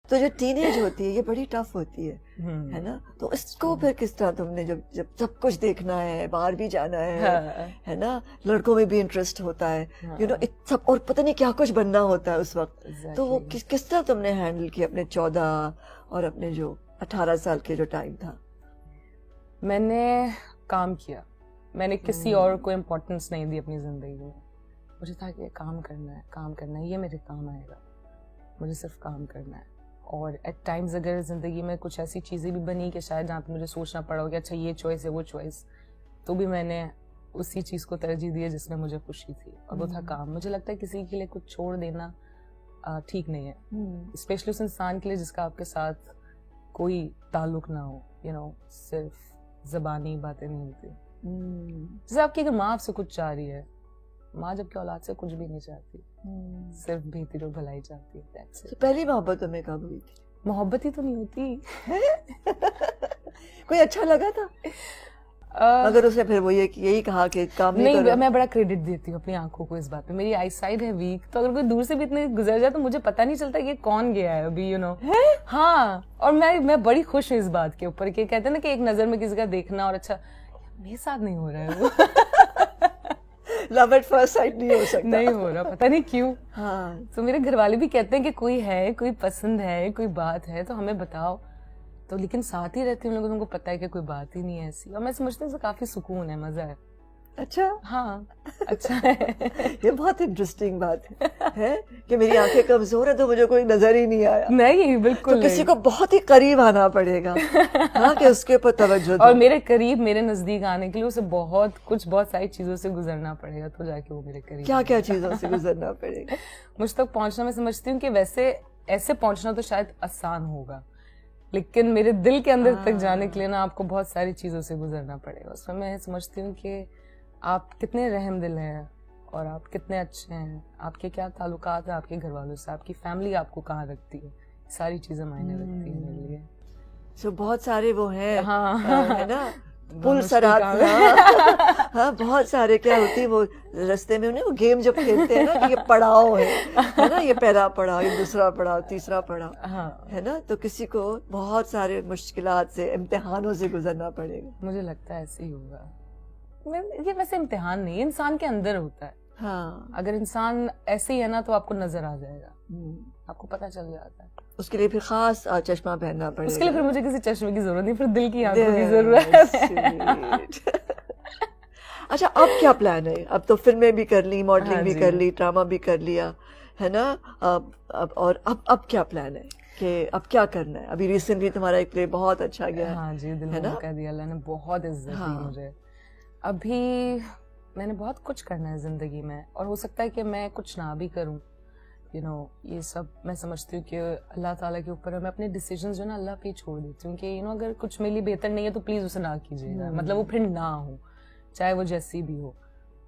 تو جو teen age ہوتی ہے یہ بڑی ٹف ہوتی ہے نا, تو اس کو پھر کس طرح تم نے جب سب کچھ دیکھنا ہے, باہر بھی جانا ہے نا, لڑکوں میں بھی انٹرسٹ ہوتا ہے, یو نو سب, اور پتہ نہیں کیا کچھ بننا ہوتا ہے اس وقت, تو وہ کس طرح تم نے ہینڈل کیا اپنے 14 اور اپنے جو 18 سال کے جو ٹائم تھا؟ میں نے کام کیا, میں نے کسی اور کو امپورٹنس نہیں دی اپنی زندگی میں. مجھے تھا کہ کام کرنا ہے, یہ میرے کام آئے گا, مجھے صرف کام کرنا ہے. اور ایٹ ٹائمز اگر زندگی میں کچھ ایسی چیزیں بھی بنی کہ شاید جہاں پہ مجھے سوچنا پڑا ہو کہ اچھا یہ چوائس ہے وہ چوائس, تو بھی میں نے اسی چیز کو ترجیح دی جس میں مجھے خوشی تھی, اور وہ تھا کام. مجھے لگتا ہے کسی کے لیے کچھ چھوڑ دینا ٹھیک نہیں ہے, اسپیشلی اس انسان کے لیے جس کا آپ کے ساتھ کوئی تعلق نہ ہو, یو نو, صرف زبانی باتیں نہیں ہوتی. جیسے آپ کی اگر ماں آپ سے کچھ چاہ رہی ہے, ماں جب کہ اولاد سے کچھ بھی نہیں چاہتی, صرف بہتری اور بھلائی چاہتی ہے. پہلی محبت تمہیں کب ہوئی تھی؟ محبت ہی تو نہیں ہوتی. کوئی اچھا لگا تھا مگر اسے پھر وہ یہی کہا کہ کام نہیں کرو؟ میں بڑا کریڈٹ دیتی ہوں اپنی آنکھوں کو اس بات پہ. میری آئی سائٹ ہے ویک, تو اگر کوئی دور سے بھی اتنے گزر جائے تو مجھے پتہ نہیں چلتا کہ کون گیا ہے ابھی, یو نو. ہاں, اور میں بڑی خوش ہوں اس بات کے اوپر کہ کہتے ہیں نا کہ ایک نظر میں کسی کا دیکھنا, اور اچھا میرے ساتھ نہیں ہو رہا ہے وہ. لو ایٹ فرسٹ سائٹ نہیں ہو سکتا, نہیں ہو رہا, پتہ نہیں کیوں. ہاں, تو میرے گھر والے بھی کہتے ہیں کہ کوئی ہے, کوئی پسند ہے, کوئی بات ہے تو ہمیں بتاؤ. تو لیکن ساتھ ہی رہتے ہیں لوگوں کو پتہ ہے کہ کوئی بات ہی نہیں ہے ایسی, اور میں سمجھتی ہوں کافی سکون ہے, مزہ ہے. اچھا, ہاں اچھا ہے. یہ بہت انٹرسٹنگ بات ہے کہ میری آنکھیں کمزور ہیں تو مجھے کوئی نظر ہی نہیں آیا. نہیں, بالکل کسی کو بہت ہی قریب آنا پڑے گا کہ اس کے اوپر توجہ دو, اور میرے قریب, میرے نزدیک آنے کے لیے اسے بہت ساری چیزوں سے گزرنا پڑے گا, تو جا کے وہ میرے قریب. کیا چیزوں سے گزرنا پڑے گا؟ مجھ تک پہنچنا, میں سمجھتی ہوں کہ ویسے ایسے پہنچنا تو شاید آسان ہوگا, لیکن میرے دل کے اندر تک جانے کے لیے نا آپ کو بہت ساری چیزوں سے گزرنا پڑے گا. اس میں سمجھتی ہوں کہ آپ کتنے رحم دل ہیں, اور آپ کتنے اچھے ہیں, آپ کے کیا تعلقات ہیں آپ کے گھر والوں سے, آپ کی فیملی آپ کو کہاں رکھتی ہے, ساری چیزیں معنی رکھتی ہیں میرے لیے. سو بہت سارے وہ ہیں, ہے نا, پل سرات. ہاں, بہت سارے کیا ہوتی ہے وہ رستے میں انہیں وہ گیم جب کھیلتے ہیں نا کہ یہ پڑاؤ ہے نا, یہ پہلا پڑاؤ, یہ دوسرا پڑاؤ, تیسرا پڑاؤ, ہے نا, تو کسی کو بہت سارے مشکلات سے, امتحانوں سے گزرنا پڑے گا. مجھے لگتا ہے ایسے ہی ہوگا. یہ ویسے امتحان نہیں, انسان کے اندر ہوتا ہے. ہاں, اگر انسان ایسے ہی ہے نا تو آپ کو نظر آ جائے گا, آپ کو پتہ چل جاتا ہے. اس کے لیے پھر خاص چشمہ پہننا پڑے گا. اس کے لیے پھر مجھے کسی چشمے کی ضرورت نہیں, پھر دل کی آنکھوں کی ضرورت ہے. اچھا, اب کیا پلان ہے؟ اب تو فلمیں بھی کر لی, ماڈلنگ بھی کر لی, ڈرامہ بھی کر لیا, ہے نا, اور اب کیا پلان ہے کہ اب کیا کرنا ہے؟ ابھی ریسنٹلی تمہارا ایک پلے بہت اچھا گیا. ہاں جی, دل میں کہہ دیا, اللہ نے بہت عزت دی مجھے. ابھی میں نے بہت کچھ کرنا ہے زندگی میں, اور ہو سکتا ہے کہ میں کچھ نہ بھی کروں, یو نو. یہ سب میں سمجھتی ہوں کہ اللہ تعالیٰ کے اوپر ہے. میں اپنے ڈیسیجنز جو نا اللہ پہ ہی چھوڑ دیتی ہوں کہ یو نو اگر کچھ میرے لیے بہتر نہیں ہے تو پلیز اسے نہ کیجیے گا, مطلب وہ پھر نہ ہو, چاہے وہ جیسی بھی ہو,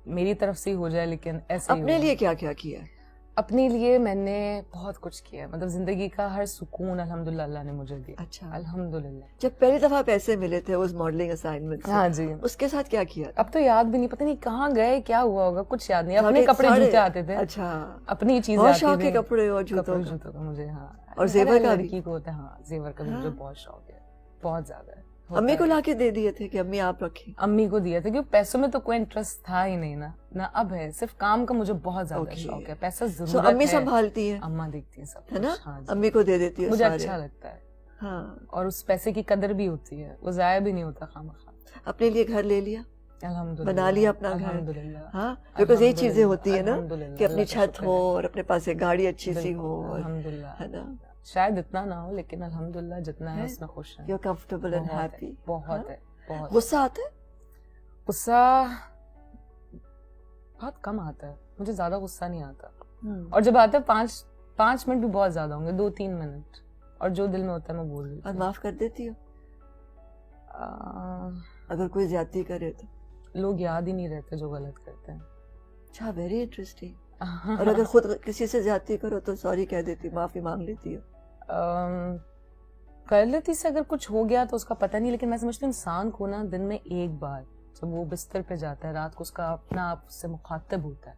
میری طرف سے ہی ہو جائے, لیکن ایسے ہی. اپنے لیے کیا کیا کیا ہے؟ اپنے لیے میں نے بہت کچھ کیا, مطلب زندگی کا ہر سکون الحمدللہ اللہ نے مجھے دیا. اچھا, الحمدللہ. جب پہلی دفعہ پیسے ملے تھے اس ماڈلنگ اسائنمنٹ سے, ہاں جی, اس کے ساتھ کیا کیا؟ اب تو یاد بھی نہیں, پتہ نہیں کہاں گئے, کیا ہوا ہوگا, کچھ یاد نہیں. اپنے کپڑے جوتے آتے تھے. اچھا, اپنی چیزیں آتی تھیں. شوق ہے کپڑے اور جوتوں کا مجھے. ہاں, اور زیور کا بھی لڑکی کو ہوتا ہے. ہاں, زیور کا بھی مجھے بہت شوق ہے, بہت زیادہ ہے. امی کو لا کے دے دیے تھے کہ امی آپ رکھیں؟ امی کو دیا تھا, کیونکہ پیسوں میں تو کوئی انٹرسٹ تھا ہی نہیں نا اب ہے, صرف کام کا مجھے بہت زیادہ شوق ہے. پیسہ ضرورت ہے, امی سنبھالتی ہیں, اماں دیکھتی ہیں سب, ہے نا, امی کو دے دیتی ہے, مجھے اچھا لگتا ہے. ہاں, اور اس پیسے کی قدر بھی ہوتی ہے, وہ ضائع بھی نہیں ہوتا خواہ. اپنے لیے گھر لے لیا, الحمدللہ, بنا لیا اپنا گھر. ہاں, بیکاز یہی چیزیں ہوتی ہیں نا کہ اپنی چھت ہو اور اپنے پاس ایک گاڑی اچھی سی ہو, الحمدللہ, ہے نا. شاید اتنا نہ ہو, لیکن الحمدللہ جتنا ہے اس میں خوش ہیں. You are comfortable and happy. بہت ہے, بہت. غصہ آتا ہے؟ غصہ بہت کم آتا ہے, مجھے زیادہ غصہ نہیں آتا, اور جب آتا ہے 5 منٹ بھی بہت زیادہ ہوں گے, 2-3 منٹ, اور جو دل میں ہوتا ہے میں بول دیتی ہوں. اور معاف کر دیتی ہو اگر کوئی زیادتی کرے تو؟ لوگ یاد ہی نہیں رہتے جو غلط کرتے ہیں. اچھا, ویری انٹرسٹنگ. اور اگر خود کسی سے زیادتی کرو تو سوری کہہ دیتی, معافی مانگ لیتی ہو؟ کر لیتی سے اگر کچھ ہو گیا تو اس کا پتہ نہیں, لیکن میں سمجھتی ہوں انسان کو نا دن میں ایک بار جب وہ بستر پہ جاتا ہے رات کو, اس کا اپنا آپ سے مخاطب ہوتا ہے,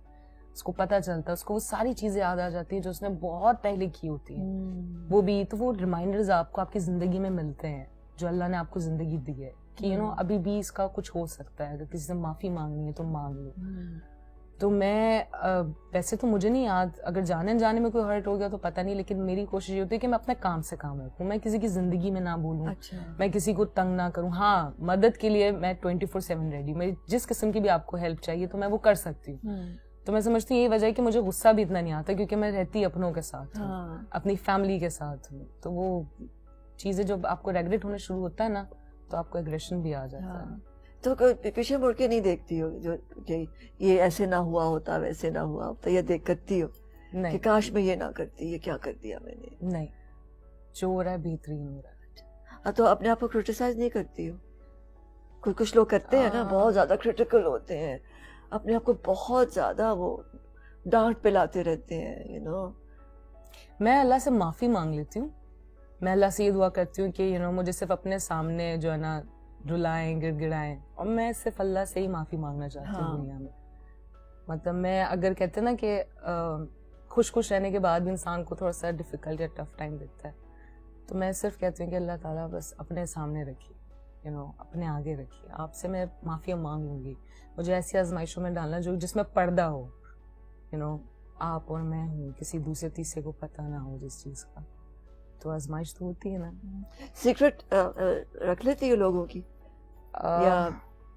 اس کو پتہ چلتا ہے, اس کو وہ ساری چیزیں یاد آ جاتی ہیں جو اس نے بہت پہلے کی ہوتی ہیں. وہ بھی تو وہ ریمائنڈرز آپ کو آپ کی زندگی میں ملتے ہیں جو اللہ نے آپ کو زندگی دی ہے کہ ابھی بھی اس کا کچھ ہو سکتا ہے, اگر کسی سے معافی مانگنی ہے تو مانگ لو. تو میں ویسے تو مجھے نہیں یاد, اگر جانے میں کوئی ہرٹ ہو گیا تو پتہ نہیں, لیکن میری کوشش یہ ہوتی ہے کہ میں اپنے کام سے کام رکھوں, میں کسی کی زندگی میں نہ بولوں, میں کسی کو تنگ نہ کروں. ہاں مدد کے لیے میں 24/7 ریڈی, میری جس قسم کی بھی آپ کو ہیلپ چاہیے تو میں وہ کر سکتی ہوں. تو میں سمجھتی ہوں یہی وجہ ہے کہ مجھے غصہ بھی اتنا نہیں آتا کیونکہ میں رہتی اپنوں کے ساتھ ہوں, اپنی فیملی کے ساتھ ہوں. تو وہ چیزیں جب آپ کو ریگریٹ ہونا شروع ہوتا ہے نا تو آپ کو ایگریشن بھی آ جاتا ہے. تو پیچھے مڑ کے نہیں دیکھتی ہو جو کہ یہ ایسے نہ ہوا ہوتا ویسے نہ ہوا ہوتا, یہ دیکھ کرتی ہو کہ کاش میں یہ نہ کرتی, یہ کیا کر دیا میں نے؟ نہیں, جو ہو رہا ہے بہترین ہو رہا ہے. تو اپنے آپ کو کرٹیسائز نہیں کرتی ہو؟ کچھ لوگ کرتے ہیں نا, بہت زیادہ کرٹیکل ہوتے ہیں, اپنے آپ کو بہت زیادہ وہ ڈانٹ پلاتے رہتے ہیں. میں اللہ سے معافی مانگ لیتی ہوں, میں اللہ سے یہ دعا کرتی ہوں کہ مجھے صرف اپنے سامنے جو ہے نا رلائیں گڑ گڑائیں, اور میں صرف اللہ سے ہی معافی مانگنا چاہتی ہوں دنیا میں. مطلب میں اگر کہتے ہیں نا کہ خوش رہنے کے بعد بھی انسان کو تھوڑا سا ڈیفیکلٹ یا ٹف ٹائم دیتا ہے, تو میں صرف کہتی ہوں کہ اللہ تعالیٰ بس اپنے سامنے رکھیے, اپنے آگے رکھیے, آپ سے میں معافی مانگ لوں گی. مجھے ایسی آزمائشوں میں ڈالنا جس میں پردہ ہو, آپ اور میں ہوں, کسی دوسرے تیسرے کو پتہ نہ ہو جس چیز کا. تو آزمائش تو ہوتی ہے نا. سیکرٹ رکھ لیتی ہے لوگوں کی یا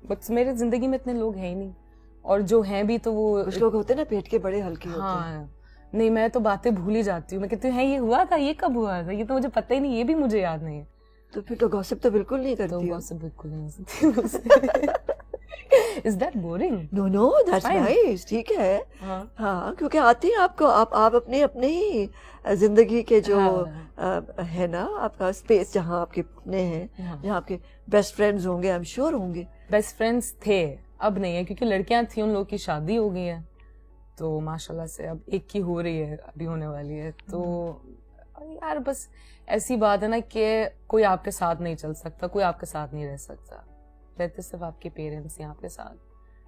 بس میرے زندگی میں اتنے لوگ ہیں ہی نہیں, اور جو ہیں بھی تو وہ کچھ لوگ ہوتے ہیں نا پیٹ کے بڑے ہلکے ہوتے ہیں. ہاں نہیں, میں تو باتیں بھول ہی جاتی ہوں, میں کہتی ہوں یہ ہوا تھا, یہ کب ہوا تھا, یہ تو مجھے پتہ ہی نہیں, یہ بھی مجھے یاد نہیں ہے. تو پھر تو گوسپ تو بالکل نہیں کرتی. تو گوسپ بالکل نہیں ہو سکتی. Is that boring? No, that's nice. ٹھیک ہے. ہاں کیونکہ آتی ہیں آپ کو, آپ اپنی ہی زندگی کے جو ہے نا آپ کا اسپیس جہاں آپ کے اپنے ہیں, جہاں آپ کے بیسٹ فرینڈز ہوں گے, آئی ایم شیور ہوں گے. بیسٹ فرینڈز تھے, اب نہیں ہے کیونکہ لڑکیاں تھیں, ان لوگوں کی شادی ہو گئی ہے, تو ماشاء اللہ سے اب ایک کی ہو رہی ہے, ابھی ہونے والی ہے. تو یار بس ایسی بات ہے نا کہ کوئی آپ کے ساتھ نہیں چل سکتا, کوئی آپ کے ساتھ نہیں رہ سکتا. رہتے صرف آپ کے پیرنٹس ہیں آپ کے ساتھ,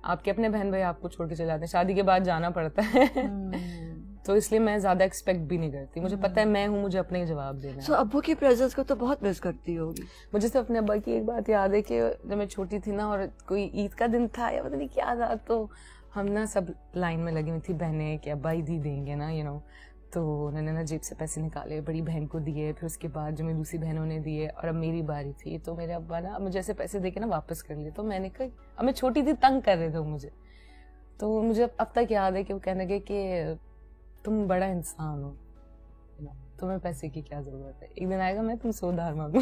آپ کے اپنے بہن بھائی آپ کو چھوڑ کے چلے جاتے ہیں, شادی کے بعد جانا پڑتا ہے. تو اس لیے میں زیادہ ایکسپیکٹ بھی نہیں کرتی, مجھے پتہ ہے میں ہوں, مجھے اپنے ہی جواب دینا ہے. سو ابو کی پریزنس کو تو بہت مس کرتی ہوگی. مجھے صرف اپنے ابا کی ایک بات یاد ہے کہ جب میں چھوٹی تھی نا, اور کوئی عید کا دن تھا یا پتہ نہیں کیا تھا, تو ہم نا سب لائن میں لگی ہوئی تھی بہنیں کہ ابا عیدی دیں گے نا, تو انہوں نے نا جیب سے پیسے نکالے, بڑی بہن کو دیے, پھر اس کے بعد جو میری دوسری بہنوں نے دیے, اور اب میری باری تھی, تو میرے ابا نا مجھے ایسے پیسے دے کے نا واپس کر لیے. تو میں نے کہا, اب میں چھوٹی تھی, تنگ کر رہے تھے مجھے, تو مجھے اب تک یاد ہے کہ وہ کہنے لگے کہ تم بڑا انسان ہو, تمہیں پیسے کی کیا ضرورت ہے, ایک دن آئے گا میں تم سے ادھار مانگوں.